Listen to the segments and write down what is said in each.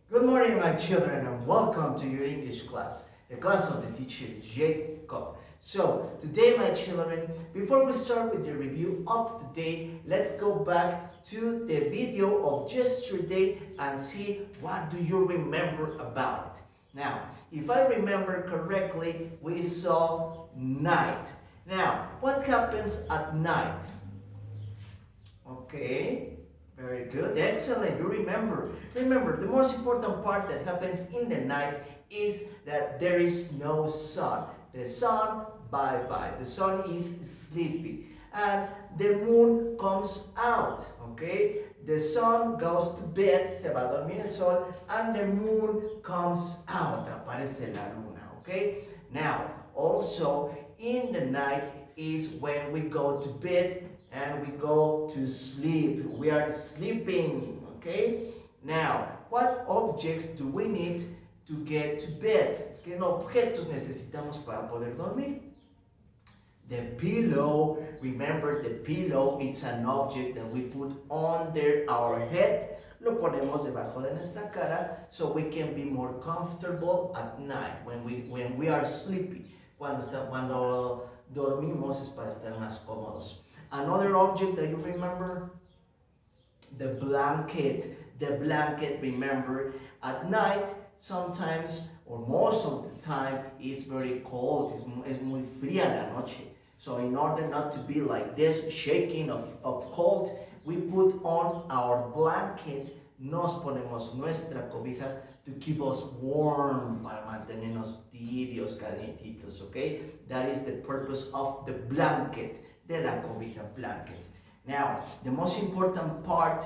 Good morning, my children, and welcome to your English class, the class of the teacher Jacob. So, today, my children, before we start with the review of the day, let's go back to the video of yesterday and see what do you remember about it. Now, if I remember correctly, we saw night. Now, what happens at night? Okay. Very good, excellent, you remember. Remember, the most important part that happens in the night is that there is no sun. The sun, bye-bye. The sun is sleepy. And the moon comes out, okay? The sun goes to bed, se va a dormir el sol, and the moon comes out, aparece la luna, okay? Now, also, in the night is when we go to bed and we go to sleep. We are sleeping, okay? Now, what objects do we need to get to bed? ¿Qué objetos necesitamos para poder dormir? The pillow. Remember, the pillow, it's an object that we put under our head. Lo ponemos debajo de nuestra cara so we can be more comfortable at night when we are sleepy. Cuando dormimos es para estar más cómodos. Another object that you remember? The blanket. The blanket, remember, at night, sometimes, or most of the time, it's very cold. Es muy fría la noche. So in order not to be like this, shaking of cold, we put on our blanket, nos ponemos nuestra cobija to keep us warm, para mantenernos tibios, calientitos, okay? That is the purpose of the blanket. De la cobija, blanket. Now, the most important part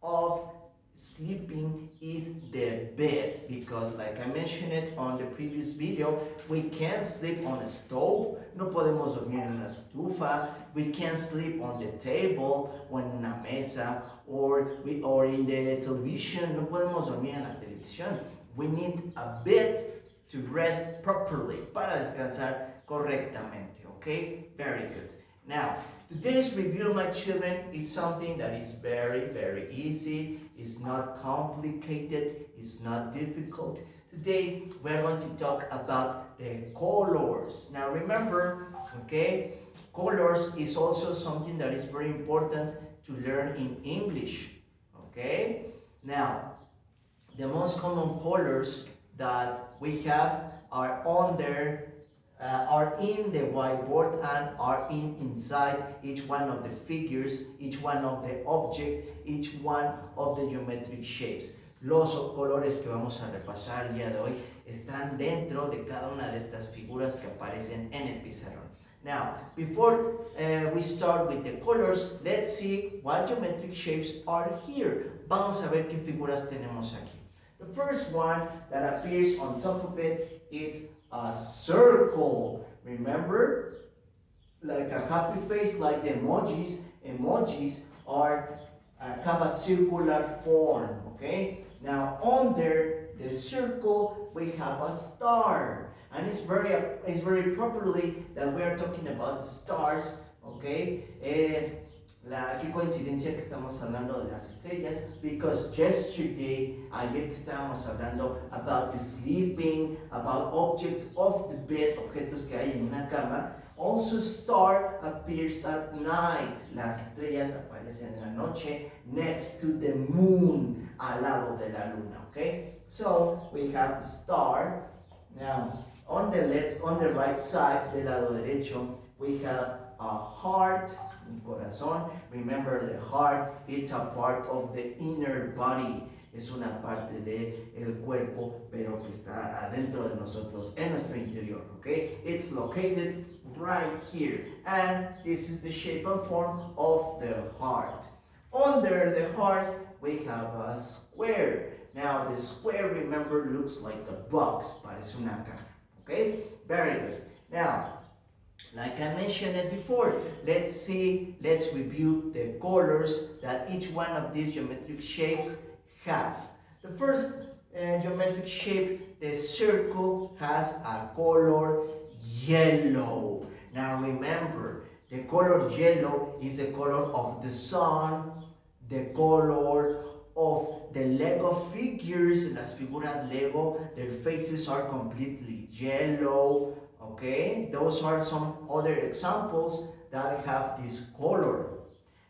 of sleeping is the bed, because like I mentioned it on the previous video, we can't sleep on a stove, no podemos dormir en una estufa, we can't sleep on the table o en una mesa, or in the television, no podemos dormir en la televisión. We need a bed to rest properly, para descansar correctamente, okay? Very good. Now, today's review, my children, is something that is very, very easy. It's not complicated. It's not difficult. Today, we're going to talk about the colors. Now, remember, okay, colors is also something that is very important to learn in English, okay? Now, the most common colors that we have are are in the whiteboard and are inside each one of the figures, each one of the objects, each one of the geometric shapes. Los colores que vamos a repasar el día de hoy están dentro de cada una de estas figuras que aparecen en el pizarrón. Now, before we start with the colors, let's see what geometric shapes are here. Vamos a ver qué figuras tenemos aquí. The first one that appears on top of it is a circle. Remember, like a happy face, like the emojis. Emojis have a circular form. Okay. Now under the circle we have a star, and it's very properly that we are talking about the stars. Okay. Qué coincidencia que estamos hablando de las estrellas, because yesterday, ayer que estábamos hablando about the sleeping, about objects of the bed, objetos que hay en una cama, also star appears at night. Las estrellas aparecen en la noche next to the moon, al lado de la luna, okay? So, we have star. Now, on the right side, del lado derecho, we have a heart, un corazón. Remember, the heart, it's a part of the inner body. Es una parte del cuerpo, pero que está adentro de nosotros, en nuestro interior, okay? It's located right here. And this is the shape and form of the heart. Under the heart, we have a square. Now, the square, remember, looks like a box, parece una caja, okay? Very good. Now, like I mentioned it before, let's review the colors that each one of these geometric shapes have. The first geometric shape, the circle, has a color yellow. Now remember, the color yellow is the color of the sun, the color of the Lego figures, las figuras Lego, their faces are completely yellow, okay? Those are some other examples that have this color.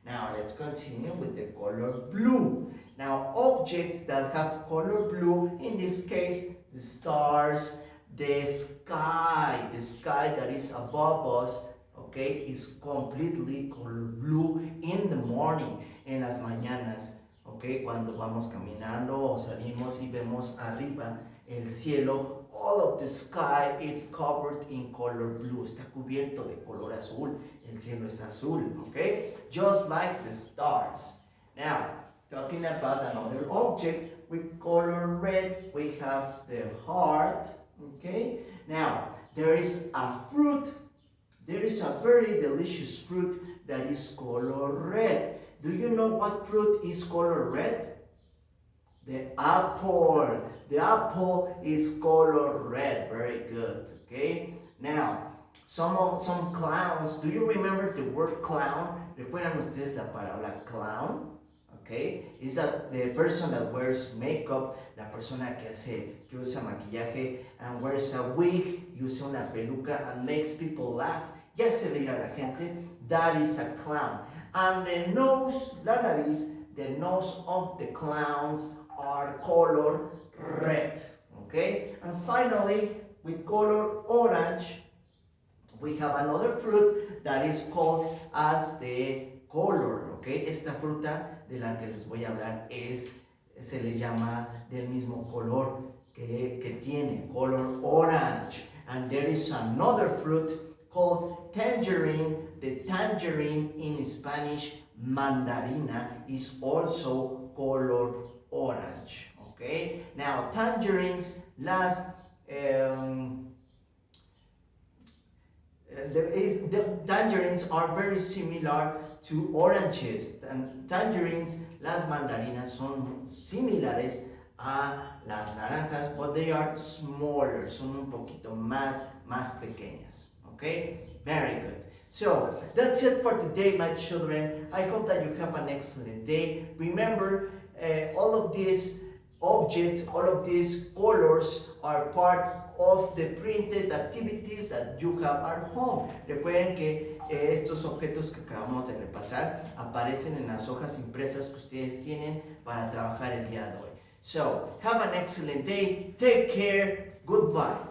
Now let's continue with the color blue. Now objects that have color blue, in this case, the stars, the sky that is above us, okay, is completely color blue in the morning, en las mañanas, okay, cuando vamos caminando o salimos y vemos arriba el cielo, all of the sky is covered in color blue, está cubierto de color azul, el cielo es azul, okay, just like the stars. Now, talking about another object with color red, we have the heart, okay. Now, there is a fruit. There is a very delicious fruit that is color red. Do you know what fruit is color red? The apple. The apple is color red. Very good. Okay. Now, some clowns. Do you remember the word clown? ¿Recuerdan ustedes la palabra clown? Okay, is that the person that wears makeup, la persona que usa maquillaje and wears a wig, usa una peluca and makes people laugh, y hace reír a la gente, that is a clown. And the nose, la nariz, the nose of the clowns are color red, okay? And finally, with color orange, we have another fruit that is called as the color, okay? Esta fruta de la que les voy a hablar se le llama del mismo color que tiene, color orange. And there is another fruit called tangerine. The tangerine in Spanish, mandarina, is also color orange, okay? Now, tangerines, the tangerines are very similar to oranges. And tangerines, las mandarinas son similares a las naranjas, but they are smaller, son un poquito más pequeñas. Okay, very good. So that's it for today, my children. I hope that you have an excellent day. Remember, all of these objects, all of these colors are part of the printed activities that you have at home. Recuerden que estos objetos que acabamos de repasar aparecen en las hojas impresas que ustedes tienen para trabajar el día de hoy. So, have an excellent day. Take care. Goodbye.